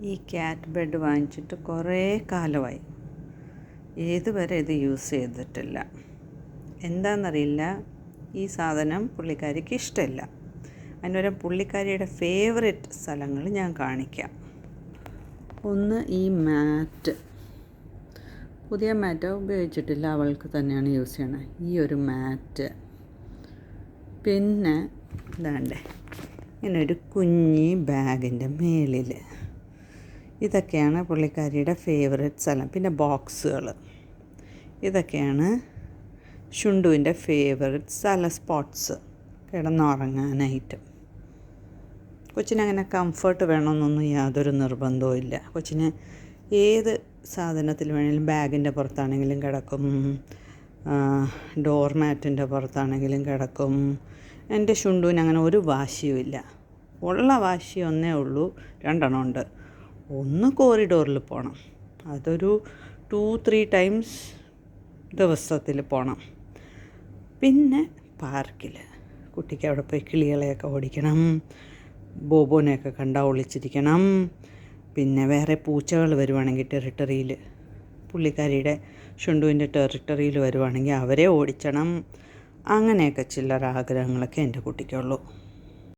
ഈ cat bed വാങ്ങിച്ചിട്ട് കുറേ കാലമായി. ഏതുവരെ ഇത് യൂസ് ചെയ്തിട്ടില്ല. എന്താണെന്നറിയില്ല, ഈ സാധനം പുള്ളിക്കാരിക്ക് ഇഷ്ടമില്ല. അതിനൊരു പുള്ളിക്കാരിയുടെ ഫേവറേറ്റ് സ്ഥലങ്ങൾ ഞാൻ കാണിക്കാം. ഒന്ന് ഈ മാറ്റ്. പുതിയ മാറ്റ് ഉപയോഗിച്ചിട്ടില്ല, അവൾക്ക് തന്നെയാണ് യൂസ് ചെയ്യണത്. ഈ ഒരു മാറ്റ്, പിന്നെ ഇതാണ്ടേ ഇങ്ങനെ ഒരു കുഞ്ഞി ബാഗിൻ്റെ മേളിൽ. ഇതൊക്കെയാണ് പുള്ളിക്കാരിയുടെ ഫേവറേറ്റ് സ്ഥലം. പിന്നെ ബോക്സുകൾ, ഇതൊക്കെയാണ് ഷുണ്ടുവിൻ്റെ ഫേവറേറ്റ് സ്ഥല സ്പോട്ട്സ് കിടന്നുറങ്ങാനായിട്ട്. കൊച്ചിനങ്ങനെ കംഫർട്ട് വേണമെന്നൊന്നും യാതൊരു നിർബന്ധവും ഇല്ല. കൊച്ചിന് ഏത് സാധനത്തിൽ വേണമെങ്കിലും, ബാഗിൻ്റെ പുറത്താണെങ്കിലും കിടക്കും, ഡോർ മാറ്റിൻ്റെ പുറത്താണെങ്കിലും കിടക്കും. എൻ്റെ ഷുണ്ടുവിന് അങ്ങനെ ഒരു വാശിയുമില്ല. ഉള്ള വാശി ഒന്നേ ഉള്ളൂ, രണ്ടെണ്ണം ഉണ്ട്. ഒന്ന് കോറിഡോറിൽ പോകണം, അതൊരു 2-3 ടൈംസ് ദിവസത്തിൽ പോകണം. പിന്നെ പാർക്കിൽ കുട്ടിക്ക് അവിടെ പോയി കിളികളെയൊക്കെ ഓടിക്കണം, ബോബോനെയൊക്കെ കണ്ടാൽ ഒളിച്ചിരിക്കണം. പിന്നെ വേറെ പൂച്ചകൾ വരുവാണെങ്കിൽ ടെറിട്ടറിയിൽ, പുള്ളിക്കാരിയുടെ ഷുണ്ടുവിൻ്റെ ടെറിട്ടറിയിൽ വരുവാണെങ്കിൽ അവരെ ഓടിച്ചണം. അങ്ങനെയൊക്കെ ചില്ലറ ആഗ്രഹങ്ങളൊക്കെ എൻ്റെ കുട്ടിക്കുള്ളൂ.